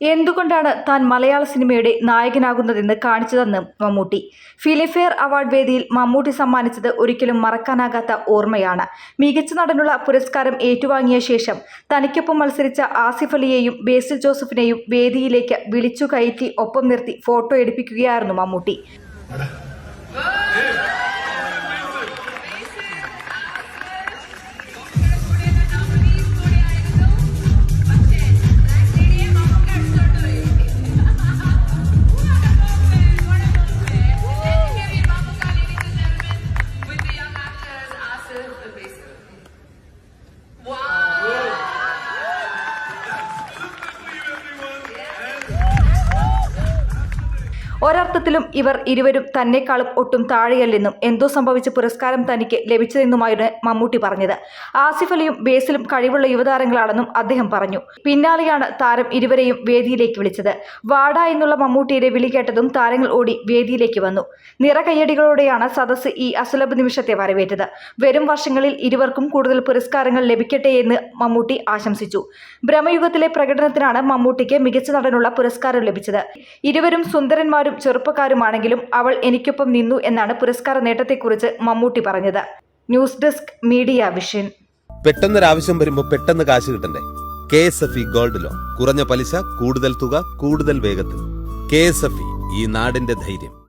എന്തുകൊണ്ടാണ് താൻ മലയാള സിനിമയുടെ നായകനാകുന്നതെന്ന് കാണിച്ചതെന്ന് മമ്മൂട്ടി. ഫിലിംഫെയർ അവാർഡ് വേദിയിൽ മമ്മൂട്ടി സമ്മാനിച്ചത് ഒരിക്കലും മറക്കാനാകാത്ത ഓർമ്മയാണ്. മികച്ച നടനുള്ള പുരസ്കാരം ഏറ്റുവാങ്ങിയ ശേഷം തനിക്കൊപ്പം മത്സരിച്ച ആസിഫ് അലിയെയും ബേസിൽ ജോസഫിനെയും വേദിയിലേക്ക് വിളിച്ചു കയറ്റി ഒപ്പം നിർത്തി ഫോട്ടോ എടുപ്പിക്കുകയായിരുന്നു മമ്മൂട്ടി. ഒരർത്ഥത്തിലും ഇവർ ഇരുവരും തന്നെക്കാളും ഒട്ടും താഴെയല്ലെന്നും എന്തോ സംഭവിച്ച് പുരസ്കാരം തനിക്ക് ലഭിച്ചതെന്നുമായിരുന്നു മമ്മൂട്ടി പറഞ്ഞത്. ആസിഫ് അലിയും ബേസിലും കഴിവുള്ള യുവതാരങ്ങളാണെന്നും അദ്ദേഹം പറഞ്ഞു. പിന്നാലെയാണ് താരം ഇരുവരെയും വേദിയിലേക്ക് വിളിച്ചത്. വാട എന്നുള്ള മമ്മൂട്ടിയുടെ വിളി കേട്ടതും താരങ്ങൾ ഓടി വേദിയിലേക്ക് വന്നു. നിറകയ്യടികളോടെയാണ് സദസ്സ് ഈ അസുലഭ നിമിഷത്തെ വരവേറ്റത്. വരും വർഷങ്ങളിൽ ഇരുവർക്കും കൂടുതൽ പുരസ്കാരങ്ങൾ ലഭിക്കട്ടെ എന്ന് മമ്മൂട്ടി ആശംസിച്ചു. ബ്രഹ്മയുഗത്തിലെ പ്രകടനത്തിനാണ് മമ്മൂട്ടിക്ക് മികച്ച നടനുള്ള പുരസ്കാരം ലഭിച്ചത്. ഇരുവരും സുന്ദരന്മാരും ചെറുപ്പക്കാരുമാണെങ്കിലും അവൾ എനിക്കൊപ്പം നിന്നു എന്നാണ് പുരസ്കാര നേട്ടത്തെക്കുറിച്ച് മമ്മൂട്ടി പറഞ്ഞത്. News desk media vision. പെട്ടെന്നൊരാവശ്യം വരുമ്പോൾ പെട്ടെന്ന് കാശ് കിട്ടണ്ടേ? KSFE gold loan. കുറഞ്ഞ പലിശ, കൂടുതൽ തുക, കൂടുതൽ വേഗത്തിൽ. KSFE, ഈ നാടിന്റെ ധൈര്യം.